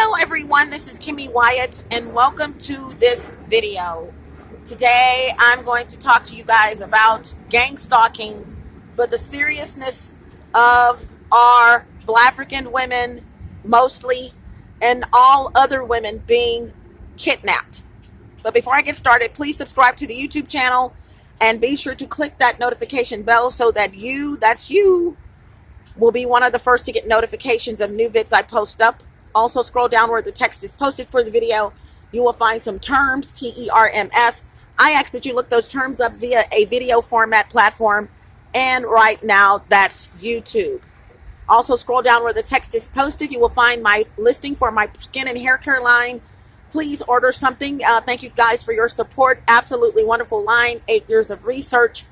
Hello everyone, this is Kimmy Wyatt and welcome to this video. Today I'm going to talk to you guys about gang stalking, but the seriousness of our Black African women mostly and all other women being kidnapped. But before I get started, please subscribe to the YouTube channel and be sure to click that notification bell so that you will be one of the first to get notifications of new vids I post up. Also, scroll down where the text is posted for the video. You will find some terms, T-E-R-M-S. I ask that you look those terms up via a video format platform, and right now that's YouTube. Also, scroll down where the text is posted. You will find my listing for my skin and hair care line. Please order something. Thank you guys for your support. Absolutely wonderful line. 8 years of research.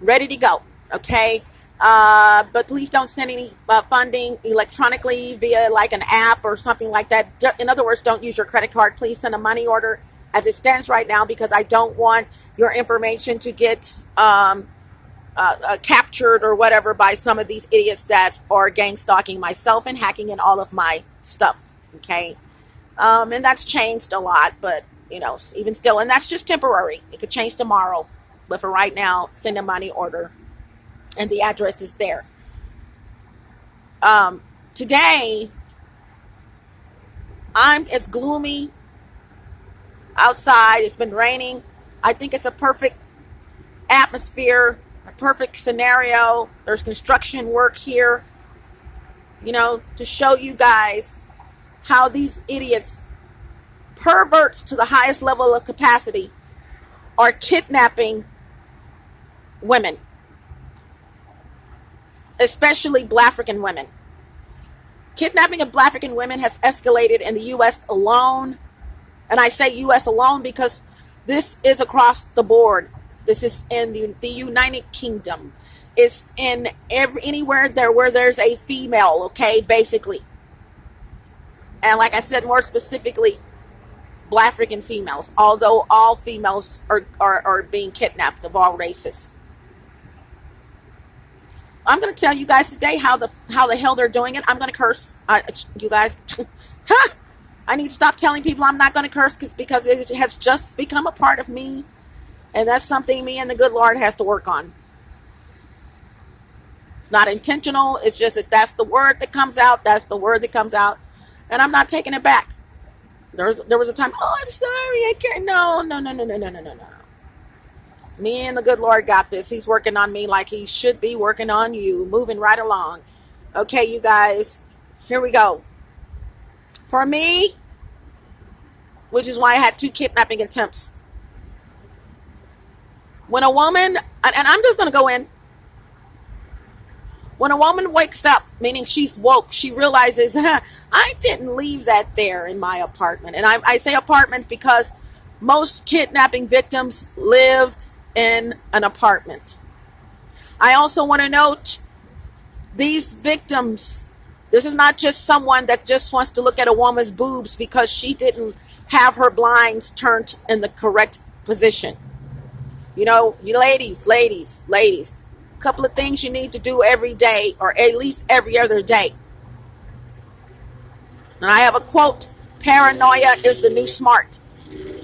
Ready to go. Okay. But please don't send any funding electronically via like an app or something like that. In other words, don't use your credit card. Please send a money order as it stands right now, because I don't want your information to get captured or whatever by some of these idiots that are gang stalking myself and hacking in all of my stuff. Okay. And that's changed a lot, but you know, even still, and that's just temporary. It could change tomorrow, but for right now, send a money order. And the address is there. Today, it's gloomy outside. It's been raining. I think it's a perfect atmosphere, a perfect scenario. There's construction work here, you know, to show you guys how these idiots, perverts to the highest level of capacity, are kidnapping women. Especially Black African women. Kidnapping of Black African women has escalated in the U.S. alone. And I say U.S. alone because this is across the board. This is in the United Kingdom. It's in anywhere where there's a female, okay, basically. And like I said, more specifically, Black African females. Although all females are being kidnapped of all races. I'm going to tell you guys today how the hell they're doing it. I'm going to curse. You guys, I need to stop telling people I'm not going to curse because it has just become a part of me. And that's something me and the good Lord has to work on. It's not intentional. It's just that that's the word that comes out. That's the word that comes out. And I'm not taking it back. There was a time, oh, I'm sorry. I can't. No. Me and the good Lord got this. He's working on me like he should be working on you. Moving right along. Okay, you guys. Here we go. For me, which is why I had 2 kidnapping attempts. When a woman, and I'm just going to go in. When a woman wakes up, meaning she's woke, she realizes, I didn't leave that there in my apartment. And I say apartment because most kidnapping victims lived in an apartment. I also want to note these victims, this is not just someone that just wants to look at a woman's boobs because she didn't have her blinds turned in the correct position. You know, you ladies, a couple of things you need to do every day, or at least every other day. And I have a quote, paranoia is the new smart.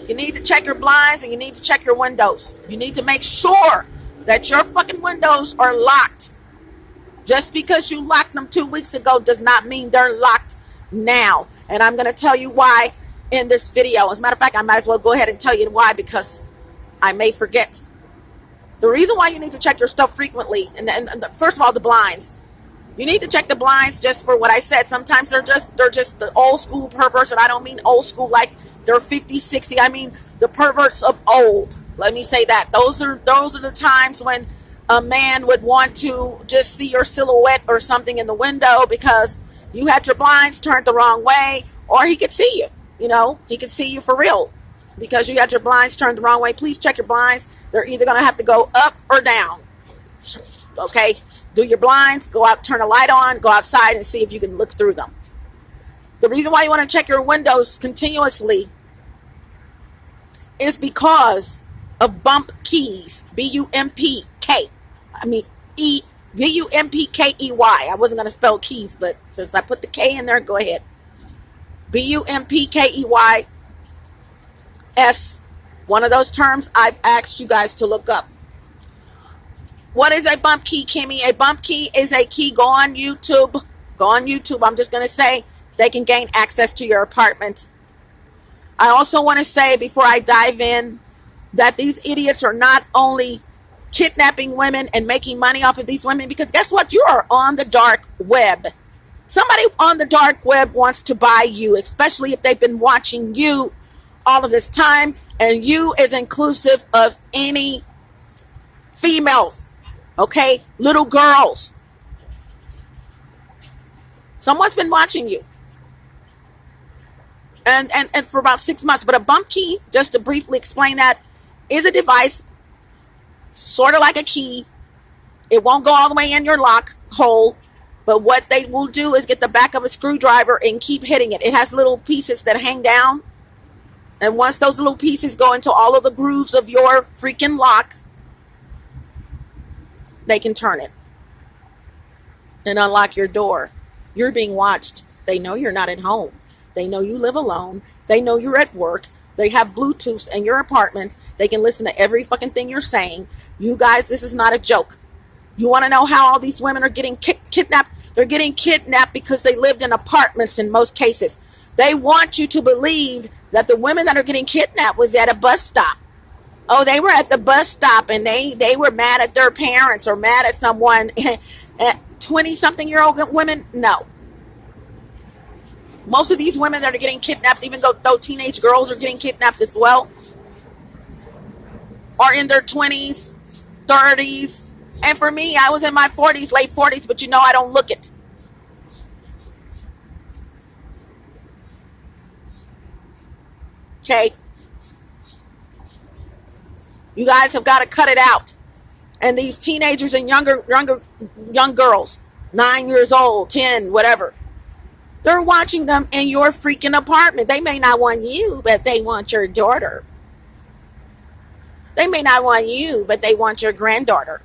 You need to check your blinds and you need to check your windows. You need to make sure that your fucking windows are locked. Just because you locked them 2 weeks ago does not mean they're locked now. And I'm going to tell you why in this video. As a matter of fact, I might as well go ahead and tell you why, because I may forget. The reason why you need to check your stuff frequently, and first of all, the blinds. You need to check the blinds just for what I said. Sometimes they're just the old school perverts, and I don't mean old school like they're 50, 60. I mean the perverts of old. Let me say that. Those are the times when a man would want to just see your silhouette or something in the window because you had your blinds turned the wrong way, or he could see you. You know, he could see you for real because you had your blinds turned the wrong way. Please check your blinds. They're either going to have to go up or down. Okay? Do your blinds, go out, turn a light on, go outside and see if you can look through them. The reason why you want to check your windows continuously is because of bump keys. B-U-M-P-K. I mean, B-U-M-P-K-E-Y. I wasn't going to spell keys, but since I put the K in there, go ahead. BUMPKEYS, one of those terms I've asked you guys to look up. What is a bump key, Kimmy? A bump key is a key. Go on YouTube. I'm just going to say they can gain access to your apartment. I also want to say before I dive in that these idiots are not only kidnapping women and making money off of these women, because guess what? You are on the dark web. Somebody on the dark web wants to buy you, especially if they've been watching you all of this time, and you is inclusive of any females, okay? Little girls. Someone's been watching you. And for about 6 months. But a bump key, just to briefly explain that, is a device sort of like a key. It won't go all the way in your lock hole, but what they will do is get the back of a screwdriver and keep hitting it. It has little pieces that hang down, and once those little pieces go into all of the grooves of your freaking lock, they can turn it and unlock your door. You're being watched. They know you're not at home. They know you live alone. They know you're at work. They have Bluetooth in your apartment. They can listen to every fucking thing you're saying. You guys, this is not a joke. You want to know how all these women are getting kidnapped? They're getting kidnapped because they lived in apartments in most cases. They want you to believe that the women that are getting kidnapped was at a bus stop. Oh, they were at the bus stop and they were mad at their parents or mad at someone. 20-something-year-old women? No. Most of these women that are getting kidnapped, even though teenage girls are getting kidnapped as well, are in their 20s, 30s. And for me, I was in my 40s, late 40s, but you know I don't look it. Okay? You guys have got to cut it out. And these teenagers and young girls, 9 years old, 10, whatever, they're watching them in your freaking apartment. They may not want you, but they want your daughter. They may not want you, but they want your granddaughter.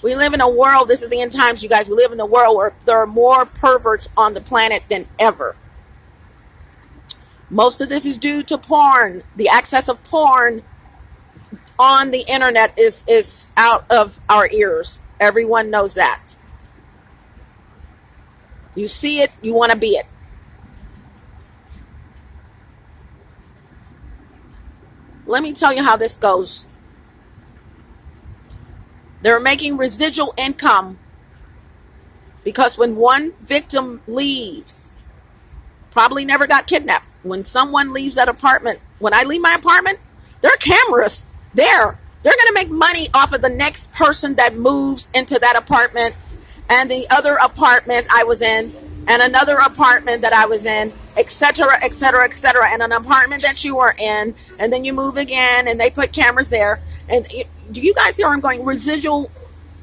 We live in a world, this is the end times, you guys. We live in a world where there are more perverts on the planet than ever. Most of this is due to porn. The access of porn on the internet is out of our ears. Everyone knows that. You see it, you want to be it. Let me tell you how this goes. They're making residual income because when one victim leaves, probably never got kidnapped. When someone leaves that apartment, when I leave my apartment, there are cameras there. They're going to make money off of the next person that moves into that apartment and the other apartment I was in and another apartment that I was in, etc., etc., etc., and an apartment that you were in, and then you move again and they put cameras there. And do you guys see where I'm going? Residual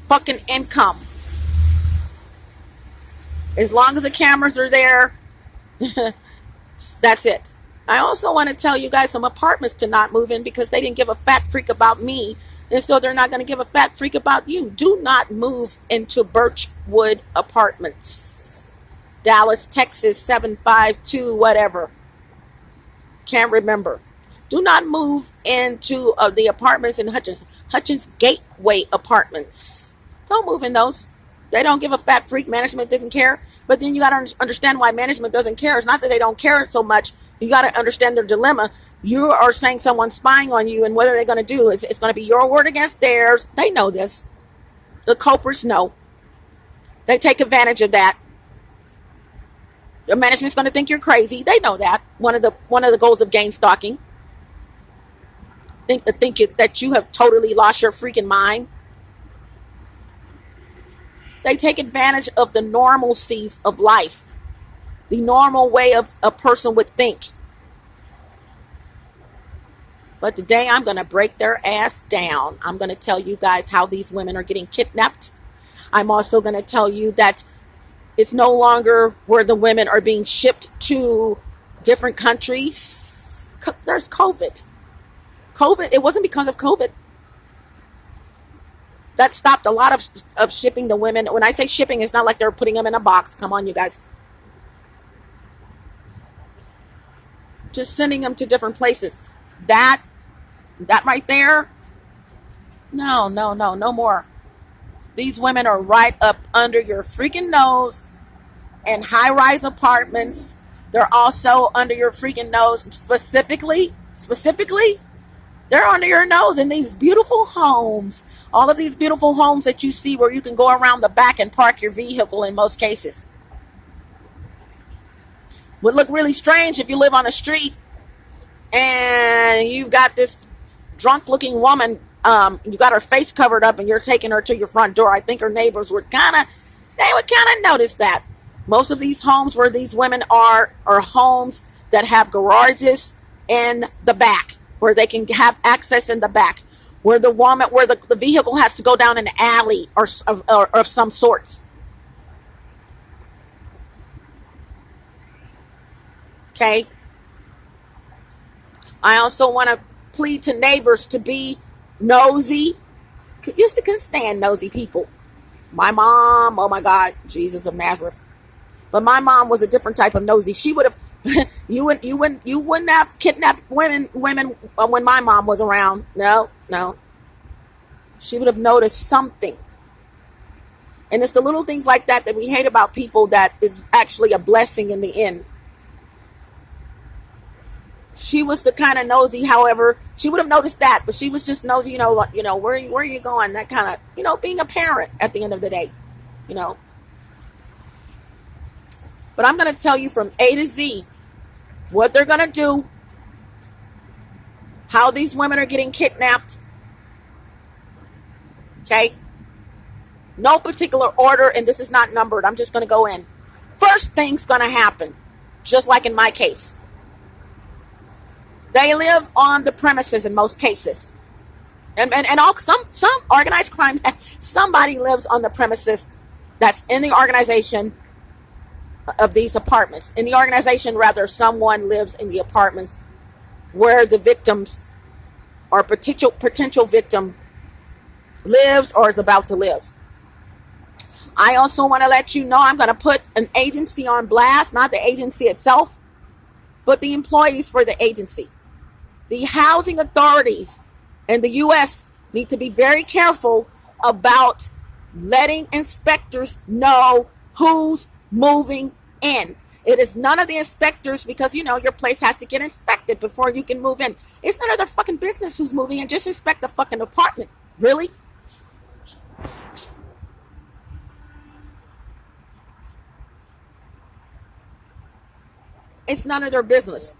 fucking income. As long as the cameras are there, that's it. I also want to tell you guys some apartments to not move in because they didn't give a fat freak about me, and so they're not going to give a fat freak about you. Do not move into Birchwood Apartments, Dallas, Texas 752 whatever. Can't remember. Do not move into the apartments in Hutchins Gateway Apartments. Don't move in those. They don't give a fat freak. Management didn't care. But then you got to understand why management doesn't care. It's not that they don't care so much. You got to understand their dilemma. You are saying someone's spying on you, and what are they going to do? It's going to be your word against theirs. They know this. The culprits know. They take advantage of that. The management's going to think you're crazy. They know that. One of the goals of gang stalking. Think that you have totally lost your freaking mind. They take advantage of the normalcies of life, the normal way of a person would think. But today I'm going to break their ass down. I'm going to tell you guys how these women are getting kidnapped. I'm also going to tell you that it's no longer where the women are being shipped to different countries. There's COVID. It wasn't because of COVID. That stopped a lot of shipping the women. When I say shipping, it's not like they're putting them in a box. Come on, you guys. Just sending them to different places. That right there, no more. These women are right up under your freaking nose in high-rise apartments. They're also under your freaking nose. Specifically, they're under your nose in these beautiful homes. All of these beautiful homes that you see where you can go around the back and park your vehicle in most cases. Would look really strange if you live on a street and you've got this drunk-looking woman. You got her face covered up and you're taking her to your front door. I think her neighbors would kind of notice that. Most of these homes where these women are homes that have garages in the back, where they can have access in the back, where the vehicle has to go down an alley or of some sorts. Okay. I also want to plead to neighbors to be nosy. Used to couldn't stand nosy people. My mom, oh my God, Jesus of Nazareth. But my mom was a different type of nosy. She would have, you wouldn't have kidnapped women when my mom was around. No. She would have noticed something. And it's the little things like that we hate about people that is actually a blessing in the end. She was the kind of nosy, however, she would have noticed that, but she was just nosy, where are you going? That kind of, being a parent at the end of the day, But I'm going to tell you from A to Z what they're going to do, how these women are getting kidnapped. Okay? No particular order, and this is not numbered. I'm just going to go in. First thing's going to happen, just like in my case. They live on the premises in most cases. And some organized crime, somebody lives on the premises that's in the organization of these apartments. In the organization, rather, someone lives in the apartments where the victims or potential victim lives or is about to live. I also want to let you know I'm going to put an agency on blast, not the agency itself, but the employees for the agency. The housing authorities in the U.S. need to be very careful about letting inspectors know who's moving in. It is none of the inspectors, because your place has to get inspected before you can move in. It's none of their fucking business who's moving in. Just inspect the fucking apartment. Really? It's none of their business.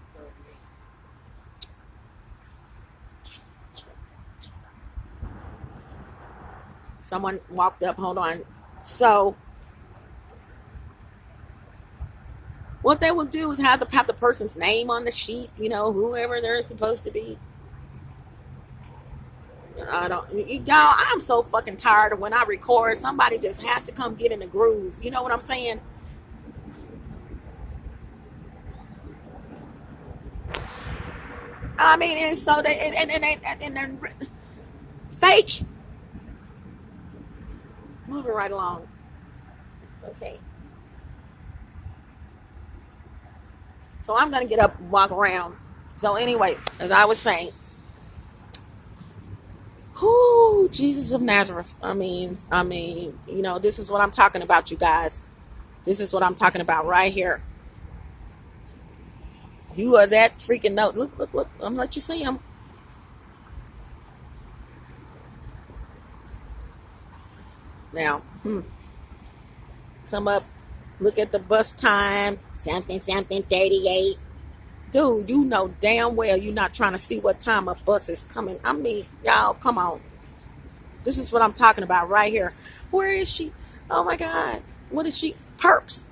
Someone walked up. Hold on. So what they will do is have the person's name on the sheet, whoever they're supposed to be. I'm so fucking tired of when I record, somebody just has to come get in the groove. You know what I'm saying? I mean, and so they're fake. Moving right along. Okay. So I'm going to get up and walk around. So anyway, as I was saying, whoo, Jesus of Nazareth. I mean, this is what I'm talking about, you guys. This is what I'm talking about right here. You are that freaking note. Look. I'm going to let you see him. Now, come up, look at the bus time, something 38. Dude, you know damn well you're not trying to see what time a bus is coming. I mean, y'all, come on. This is what I'm talking about right here. Where is she? Oh my God. What is she? Perps.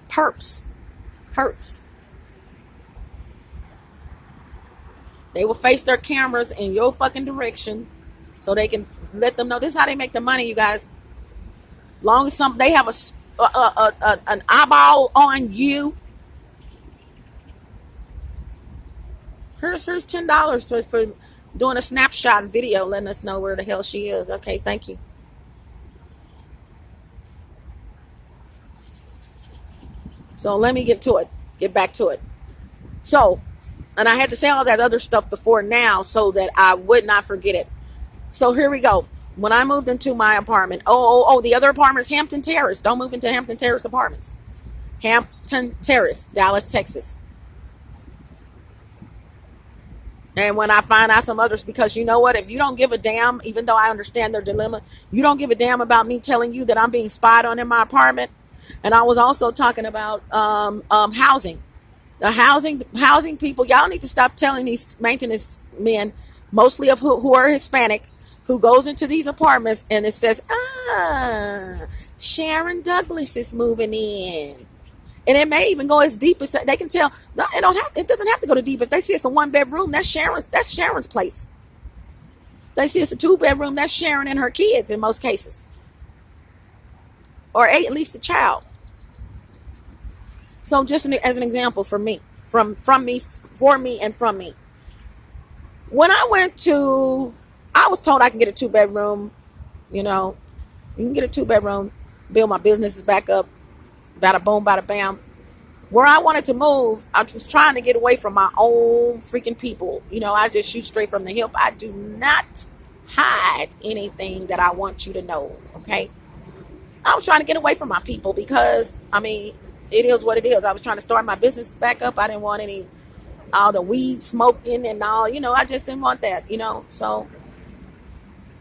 They will face their cameras in your fucking direction so they can let them know. This is how they make the money, you guys. Long as they have an eyeball on you. Here's $10 for doing a snapshot video, letting us know where the hell she is. Okay, thank you. So let me get back to it. So, and I had to say all that other stuff before now so that I would not forget it. So here we go. When I moved into my apartment, the other apartment is Hampton Terrace. Don't move into Hampton Terrace apartments. Hampton Terrace, Dallas, Texas. And when I find out some others, because you know what, if you don't give a damn, even though I understand their dilemma, you don't give a damn about me telling you that I'm being spied on in my apartment. And I was also talking about housing. The housing people, y'all need to stop telling these maintenance men, mostly of who are Hispanic, who goes into these apartments and it says, Sharon Douglas is moving in. And it may even go as deep as they can tell. No, it doesn't have to go to deep. If they see it's a 1-bedroom, that's Sharon's place. They see it's a 2-bedroom, that's Sharon and her kids in most cases. Or at least a child. So just as an example for me, for me. When I was told I can get a 2-bedroom, you can get a 2-bedroom, build my businesses back up, bada boom, bada bam. Where I wanted to move, I was trying to get away from my own freaking people. I just shoot straight from the hip. I do not hide anything that I want you to know, okay? I was trying to get away from my people because, it is what it is. I was trying to start my business back up. I didn't want all the weed smoking and all, I just didn't want that, So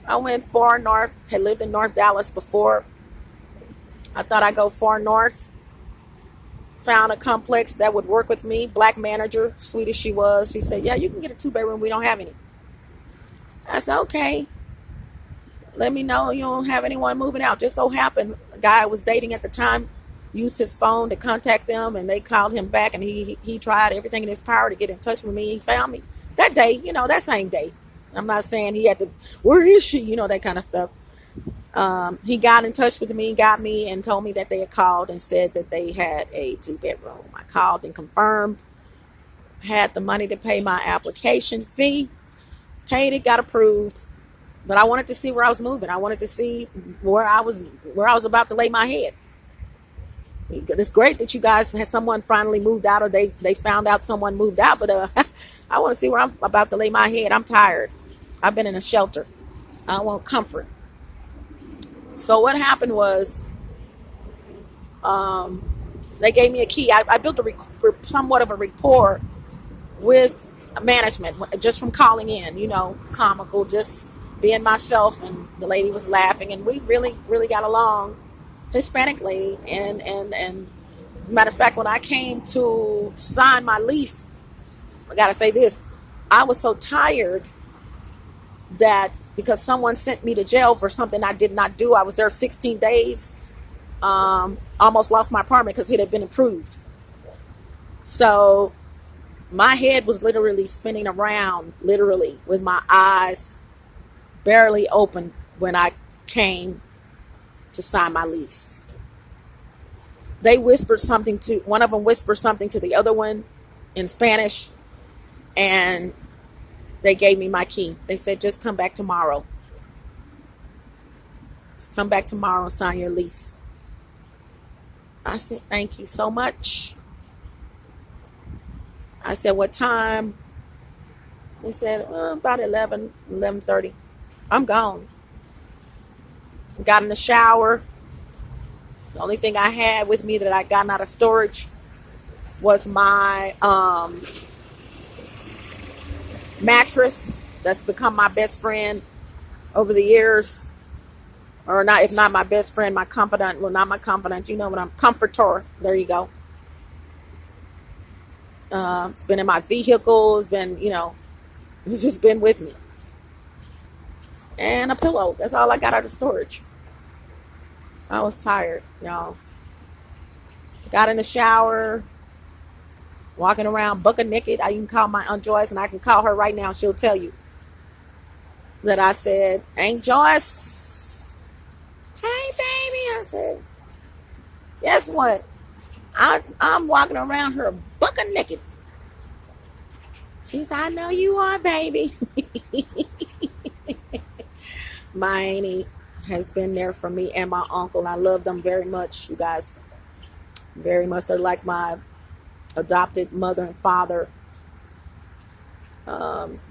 I went far north, had lived in North Dallas before. I thought I'd go far north. Found a complex that would work with me. Black manager, sweet as she was. She said, yeah, you can get a 2-bedroom. We don't have any. I said, okay. Let me know you don't have anyone moving out. Just so happened, a guy I was dating at the time used his phone to contact them, and they called him back, and he tried everything in his power to get in touch with me. He found me that day, that same day. I'm not saying he had to, where is she? That kind of stuff. He got in touch with me, got me, and told me that they had called and said that they had a 2-bedroom. I called and confirmed, had the money to pay my application fee, paid it, got approved. But I wanted to see where I was moving. I wanted to see where I was about to lay my head. It's great that you guys had someone finally moved out, or they found out someone moved out, but I want to see where I'm about to lay my head. I'm tired. I've been in a shelter. I want comfort. So what happened was, they gave me a key. I built somewhat of a rapport with management just from calling in, comical, just being myself. And the lady was laughing, and we really, really got along. Hispanic lady. And matter of fact, when I came to sign my lease, I got to say this, I was so tired that because someone sent me to jail for something I did not do. I was there 16 days. Almost lost my apartment because it had been approved. So my head was literally spinning around, literally, with my eyes barely open when I came to sign my lease. One of them whispered something to the other one in Spanish, and they gave me my key. They said, just come back tomorrow. Just come back tomorrow and sign your lease. I said, thank you so much. I said, what time? They said, about 11:30. I'm gone. Got in the shower. The only thing I had with me that I got out of storage was my mattress that's become my best friend over the years. Or not, if not my best friend, my confidant. Well, not my confidant, comforter. There you go. It's been in my vehicle. It's been, it's just been with me. And a pillow. That's all I got out of storage. I was tired, y'all. Got in the shower, walking around bucket naked. I can call my Aunt Joyce, and I can call her right now. She'll tell you that I said, Aunt Joyce, hey, baby. I said, guess what? I'm walking around her bucket naked. She said, I know you are, baby. My auntie has been there for me and my uncle. I love them very much, you guys. Very much they're like my adopted mother and father.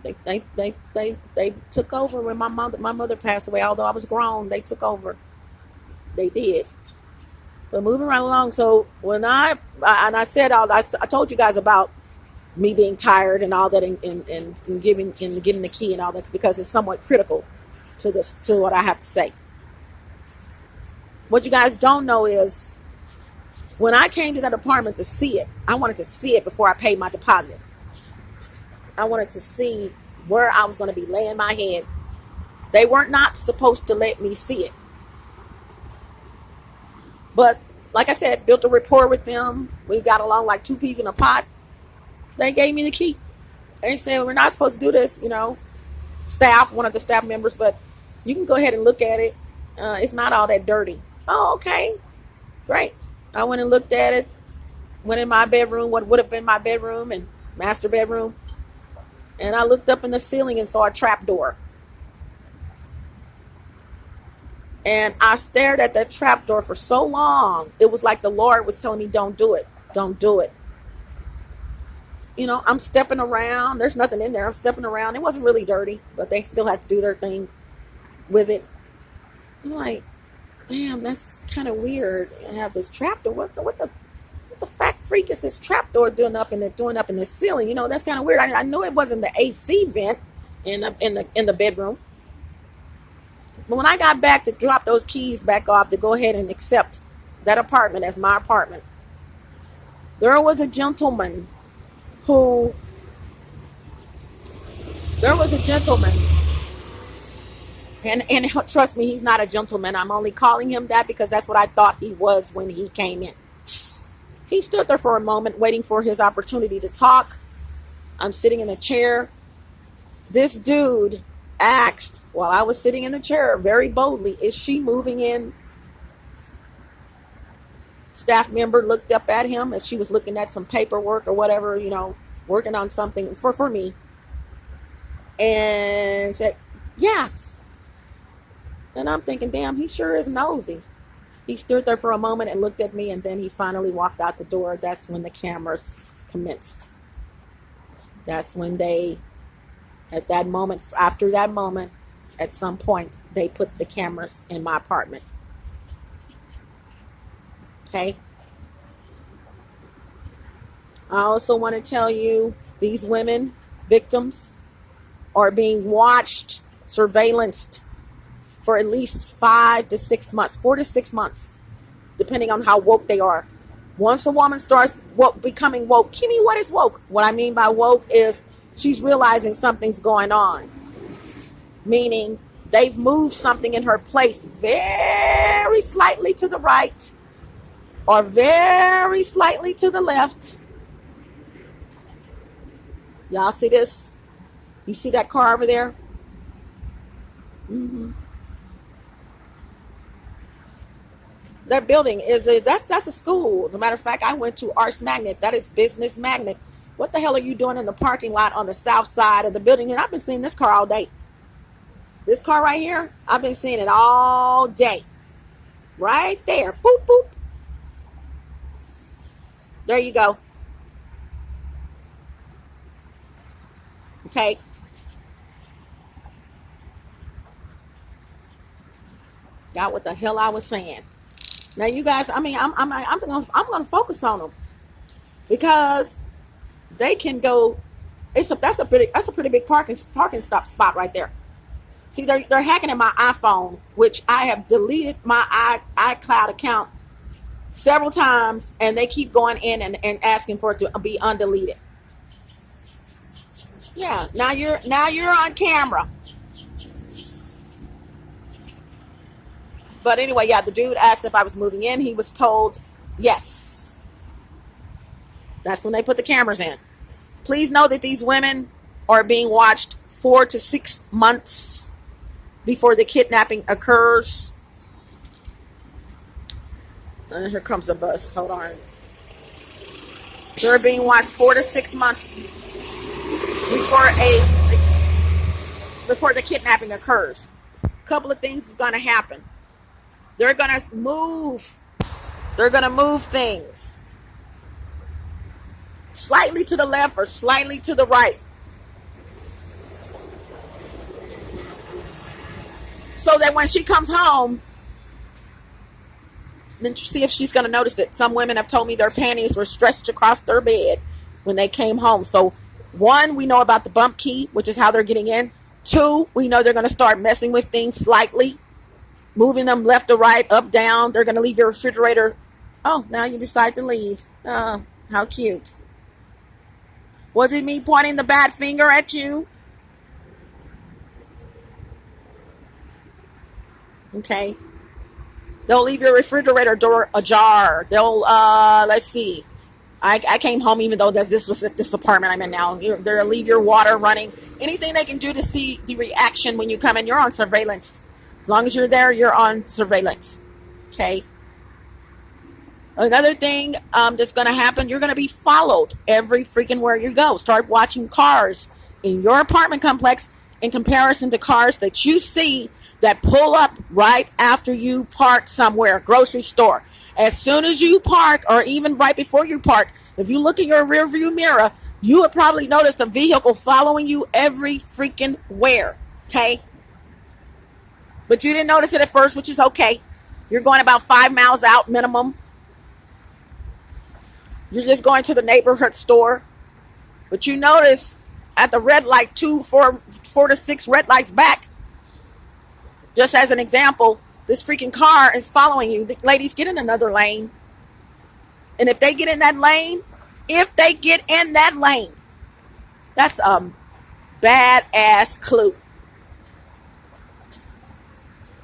They took over when my mother passed away. Although I was grown, they took over. They did. But moving right along. So when I said I told you guys about me being tired and all that, and getting the key and all that, because it's somewhat critical to what I have to say. What you guys don't know is when I came to that apartment to see it, I wanted to see it before I paid my deposit. I wanted to see where I was going to be laying my head. They weren't not supposed to let me see it. But like I said, built a rapport with them. We got along like two peas in a pot. They gave me the key. They said, we're not supposed to do this, one of the staff members, but you can go ahead and look at it. It's not all that dirty. Oh, okay. Great. I went and looked at it. Went in my bedroom, what would have been my bedroom and master bedroom. And I looked up in the ceiling and saw a trap door. And I stared at that trap door for so long. It was like the Lord was telling me, don't do it. Don't do it. I'm stepping around. There's nothing in there. I'm stepping around. It wasn't really dirty, but they still had to do their thing with it. I'm like, damn, that's kind of weird. I have this trap door. What the fat freak is this trap door doing up in the ceiling? That's kind of weird. I know it wasn't the AC vent in the bedroom. But when I got back to drop those keys back off to go ahead and accept that apartment as my apartment, there was a gentleman and trust me, he's not a gentleman. I'm only calling him that because that's what I thought he was when he came in. He stood there for a moment waiting for his opportunity to talk. I'm sitting in the chair. This dude asked, while I was sitting in the chair, very boldly, is she moving in? Staff member looked up at him as she was looking at some paperwork or whatever, working on something for me, and said, yes. And I'm thinking, damn, he sure is nosy. He stood there for a moment and looked at me, and then he finally walked out the door. That's when the cameras commenced. That's when after that moment, at some point, they put the cameras in my apartment. Okay. I also want to tell you, these women, victims, are being watched, surveillanced for at least 5 to 6 months, 4 to 6 months, depending on how woke they are. Once a woman starts becoming woke, Kimmy, what is woke? What I mean by woke is she's realizing something's going on. Meaning they've moved something in her place very slightly to the right or very slightly to the left. Y'all see this? You see that car over there? Mm-hmm. That building that's a school. As a matter of fact, I went to Arts Magnet. That is Business Magnet. What the hell are you doing in the parking lot on the south side of the building? And I've been seeing this car all day. This car right here, I've been seeing it all day. Right there. Boop, boop. There you go. Okay. Got what the hell I was saying. Now you guys, I'm gonna focus on them because they can go. That's a pretty big parking spot right there. See, they're hacking at my iPhone, which I have deleted my iCloud account several times, and they keep going in and asking for it to be undeleted. Yeah, now you're on camera. But anyway, yeah, the dude asked if I was moving in. He was told yes. That's when they put the cameras in. Please know that these women are being watched 4 to 6 months before the kidnapping occurs. And here comes a bus. Hold on. They're being watched 4 to 6 months before the kidnapping occurs. A couple of things is going to happen. They're going to move They're going to move things slightly to the left or slightly to the right, so that when she comes home, then see if she's going to notice it. Some women have told me their panties were stretched across their bed when they came home. So 1, we know about the bump key, which is how they're getting in. 2, we know they're going to start messing with things slightly, moving them left or right, up, down. They're going to leave your refrigerator. Oh, now you decide to leave. Oh, how cute. Was it me pointing the bad finger at you? Okay. They'll leave your refrigerator door ajar. They'll, let's see. I came home even though this was at this apartment I'm in now. They'll leave your water running. Anything they can do to see the reaction when you come in. You're on surveillance. As long as you're there, you're on surveillance. Okay. Another thing that's going to happen, you're going to be followed every freaking where you go. Start watching cars in your apartment complex in comparison to cars that you see that pull up right after you park somewhere, grocery store. As soon as you park, or even right before you park, if you look in your rear view mirror, you would probably notice a vehicle following you every freaking where. Okay? But you didn't notice it at first, which is okay. You're going about 5 miles out minimum. You're just going to the neighborhood store. But you notice at the red light, 4 to 6 red lights back, just as an example, this freaking car is following you. Ladies, get in another lane. And if they get in that lane, that's a badass clue.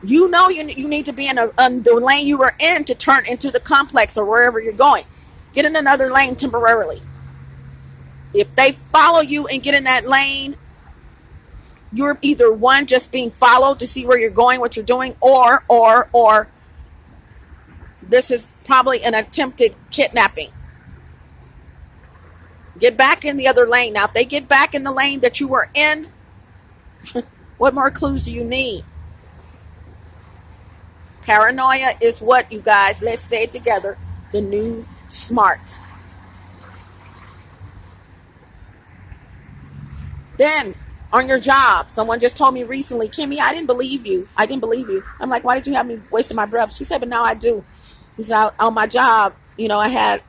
You know you need to be in the lane you were in to turn into the complex or wherever you're going. Get in another lane temporarily. If they follow you and get in that lane, you're either one, just being followed to see where you're going, what you're doing, or this is probably an attempted kidnapping. Get back in the other lane. Now, if they get back in the lane that you were in, what more clues do you need? Paranoia is what, you guys? Let's say it together. The new smart. Then, on your job, someone just told me recently, Kimmy, I didn't believe you. I'm like, why did you have me wasting my breath? She said, but now I do. She said, on my job, I had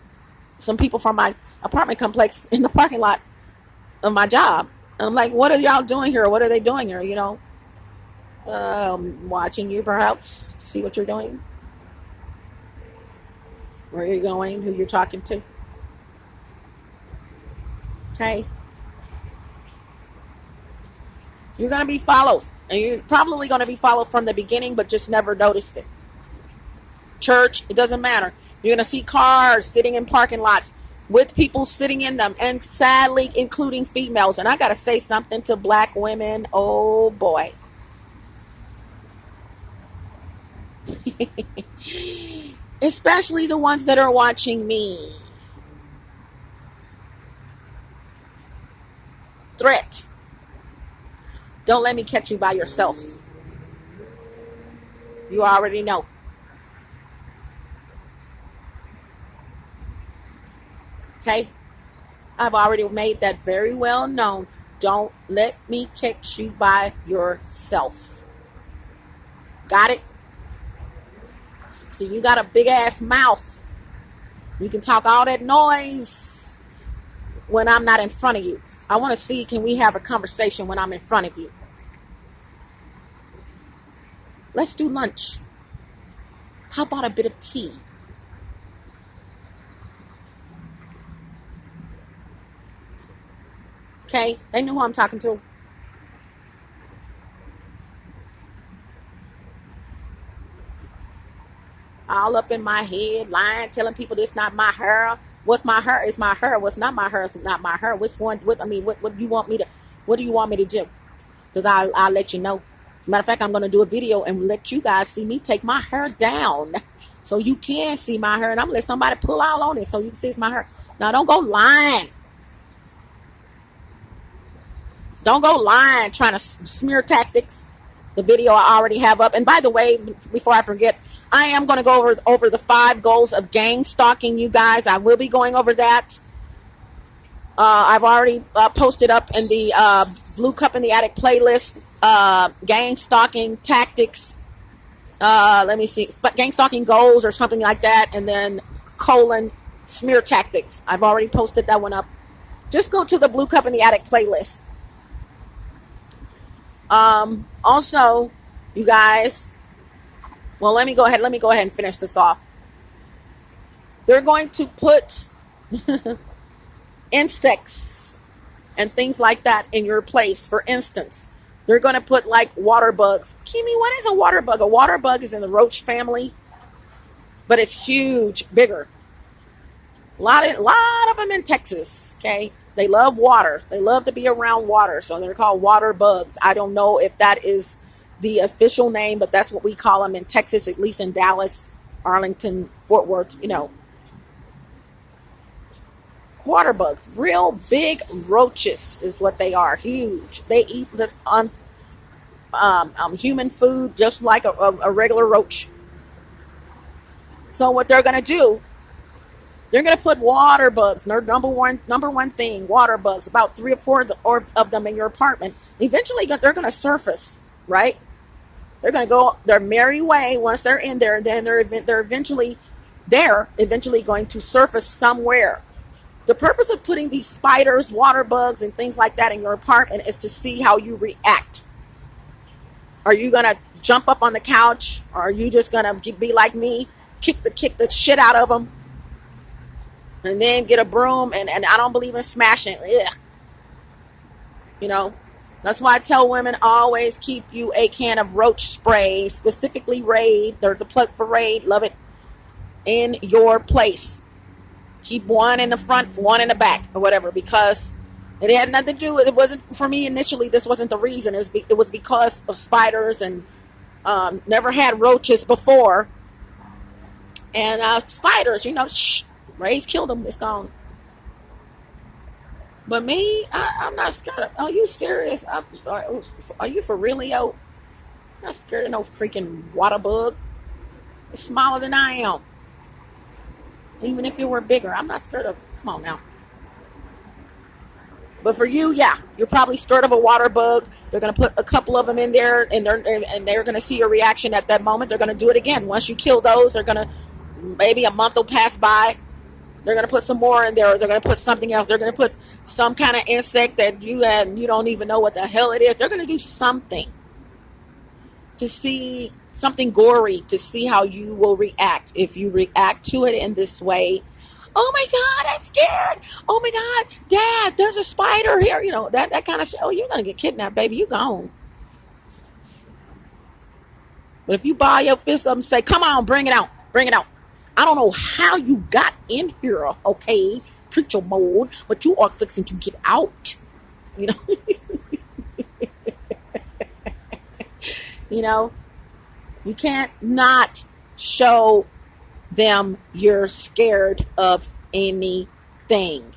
some people from my apartment complex in the parking lot of my job. And I'm like, what are y'all doing here? What are they doing here? Watching you perhaps to see what you're doing, where you're going, who you're talking to. Okay. You're going to be followed, and you're probably going to be followed from the beginning, but just never noticed it. Church, it doesn't matter. You're going to see cars sitting in parking lots with people sitting in them, and sadly, including females. And I got to say something to black women. Oh, boy. Especially the ones that are watching me. Threat. Don't let me catch you by yourself. You already know. Okay? I've already made that very well known. Don't let me catch you by yourself. Got it? So you got a big ass mouth. You can talk all that noise when I'm not in front of you. I want to see, can we have a conversation when I'm in front of you? Let's do lunch. How about a bit of tea? Okay, they know who I'm talking to. All up in my head, lying, telling people this not my hair. What's my hair is my hair. What's not my hair is not my hair. Which one? What do you want me to? What do you want me to do? Because I'll let you know. As a matter of fact, I'm going to do a video and let you guys see me take my hair down, so you can see my hair, and I'm gonna let somebody pull out on it so you can see it's my hair. Now, don't go lying. Don't go lying, trying to smear tactics. The video I already have up. And by the way, before I forget, I am going to go over the 5 goals of gang stalking, you guys. I will be going over that. I've already posted up in the Blue Cup in the Attic playlist, gang stalking tactics. Let me see, gang stalking goals or something like that, and then smear tactics. I've already posted that one up. Just go to the Blue Cup in the Attic playlist. Also, you guys, well, let me go ahead and finish this off. They're going to put insects and things like that in your place. For instance, they're going to put like water bugs. Kimmy, what is a water bug? A water bug is in the roach family, but it's huge, bigger. A lot of them in Texas, okay? They love water. They love to be around water, so they're called water bugs. I don't know if that is the official name, but that's what we call them in Texas, at least in Dallas, Arlington, Fort Worth, you know. Water bugs, real big roaches is what they are, huge. They eat human food just like a regular roach. So what they're going to do, they're going to put water bugs, their number one thing, water bugs, about 3 or 4 of them in your apartment. Eventually they're going to surface, right? They're going to go their merry way once they're in there, and then they're eventually going to surface somewhere. The purpose of putting these spiders, water bugs, and things like that in your apartment is to see how you react. Are you going to jump up on the couch, or are you just going to be like me, kick the shit out of them, and then get a broom? And I don't believe in smashing. Ugh. You know, that's why I tell women, always keep you a can of roach spray, specifically Raid. There's a plug for Raid. Love it. In your place. Keep one in the front, one in the back, or whatever, because it had nothing to do with it. Wasn't for me initially. This wasn't the reason. It was because of spiders, and never had roaches before. And spiders, you know, Ray's killed them. It's gone. But me, I'm not scared. Are you serious? Are you for realio? I'm not scared of no freaking water bug. It's smaller than I am. Even if it were bigger, I'm not scared of. Come on now. But for you, yeah, you're probably scared of a water bug. They're going to put a couple of them in there, and they're going to see your reaction at that moment. They're going to do it again. Once you kill those, they're going to, maybe a month will pass by. They're going to put some more in there. Or they're going to put something else. They're going to put some kind of insect that you don't even know what the hell it is. They're going to do something to see something gory, to see how you will react. If you react to it in this way, oh my God, I'm scared. Oh my God, Dad, there's a spider here. You know, that kind of shit. Oh, you're going to get kidnapped, baby. You gone. But if you ball your fist up and say, come on, bring it out. Bring it out. I don't know how you got in here, okay, preacher mode, but you are fixing to get out. You know? You know? You can't not show them you're scared of anything.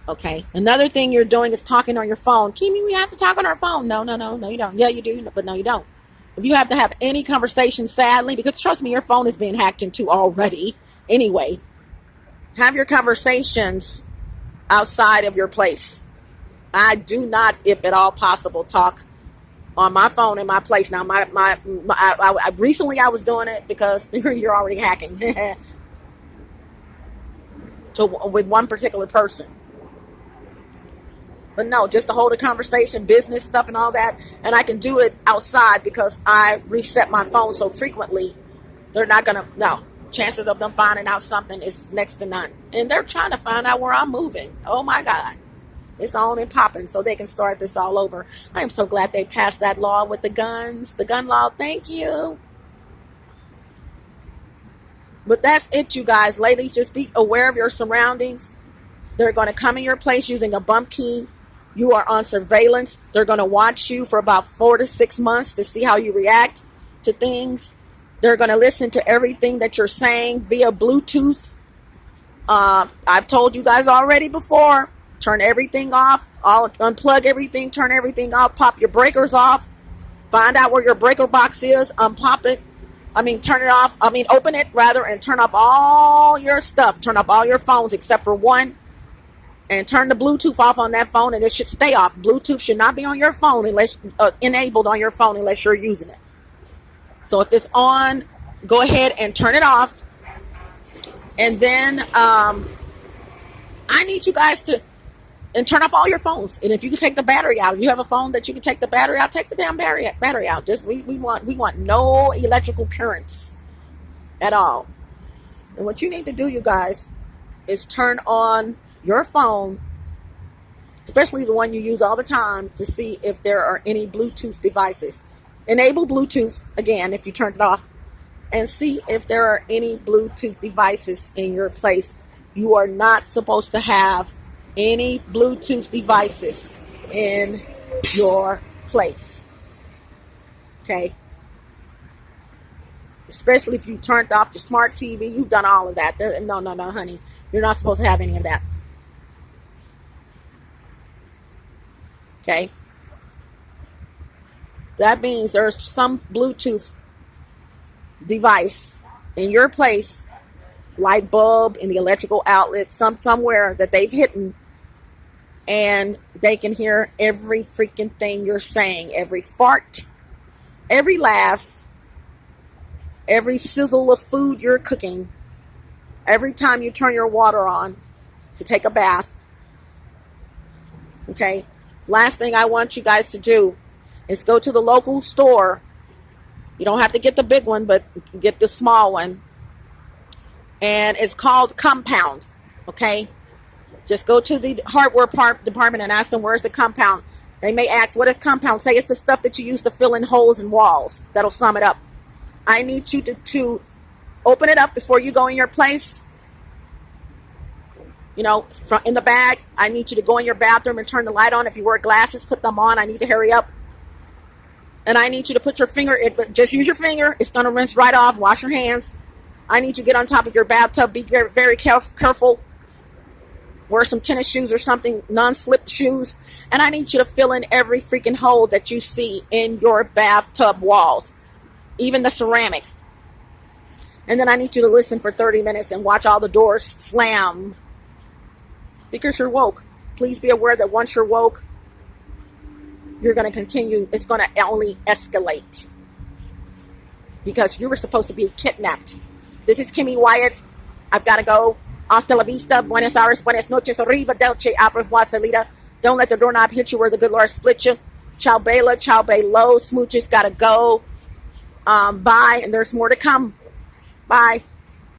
Okay. Another thing you're doing is talking on your phone. Kimmy, we have to talk on our phone. No, you don't. Yeah, you do, but no, you don't. If you have to have any conversation, sadly, because trust me, your phone is being hacked into already. Anyway, have your conversations outside of your place. I do not, if at all possible, talk on my phone in my place. Now, recently I was doing it because you're already hacking with one particular person. But no, just to hold a conversation, business stuff and all that. And I can do it outside because I reset my phone so frequently. They're not going to, no. Chances of them finding out something is next to none. And they're trying to find out where I'm moving. Oh my God. It's on and popping so they can start this all over. I am so glad they passed that law with the guns. The gun law, thank you. But that's it, you guys. Ladies, just be aware of your surroundings. They're going to come in your place using a bump key. You are on surveillance. They're going to watch you for about 4 to 6 months to see how you react to things. They're going to listen to everything that you're saying via Bluetooth. I've told you guys already before. Turn everything off. Unplug everything. Turn everything off. Pop your breakers off. Find out where your breaker box is. Unpop it. turn it off. Open it rather and turn off all your stuff. Turn off all your phones except for one. And turn the Bluetooth off on that phone, and it should stay off. Bluetooth should not be on your phone unless enabled on your phone unless you're using it. So if it's on, go ahead and turn it off. And then I need you guys to turn off all your phones. And if you can take the battery out, if you have a phone that you can take the battery out, take the damn battery out. Just we want no electrical currents at all. And what you need to do, you guys, is turn on your phone, especially the one you use all the time, to see if there are any Bluetooth devices. Enable Bluetooth again if you turned it off, and see if there are any Bluetooth devices in your place. You are not supposed to have any Bluetooth devices in your place. Okay? Especially if you turned off your smart TV, you've done all of that. No, honey. You're not supposed to have any of that. Okay? That means there's some Bluetooth device in your place, light bulb in the electrical outlet, somewhere that they've hidden, and they can hear every freaking thing you're saying, every fart, every laugh, every sizzle of food you're cooking, every time you turn your water on to take a bath. Okay? Last thing I want you guys to do is go to the local store. You don't have to get the big one, but get the small one. And it's called Compound. Okay? Just go to the hardware department and ask them, where's the compound? They may ask, what is compound? Say it's the stuff that you use to fill in holes in walls. That'll sum it up. I need you to open it up before you go in your place. You know, in the bag. I need you to go in your bathroom and turn the light on. If you wear glasses, put them on. I need to hurry up. And I need you to put your finger, just use your finger. It's going to rinse right off. Wash your hands. I need you to get on top of your bathtub. Be very, very careful. Wear some tennis shoes or something, non-slip shoes. And I need you to fill in every freaking hole that you see in your bathtub walls, even the ceramic. And then I need you to listen for 30 minutes and watch all the doors slam. Because you're woke. Please be aware that once you're woke, you're going to continue. It's going to only escalate. Because you were supposed to be kidnapped. This is Kimmy Wyatt. I've got to go. Hasta la vista. Buenos Aires. Buenas noches. Arriba. Delce. Afra. Salida. Don't let the doorknob hit you where the good Lord split you. Ciao Bella. Ciao Bello. Smooches got to go. Bye. And there's more to come. Bye.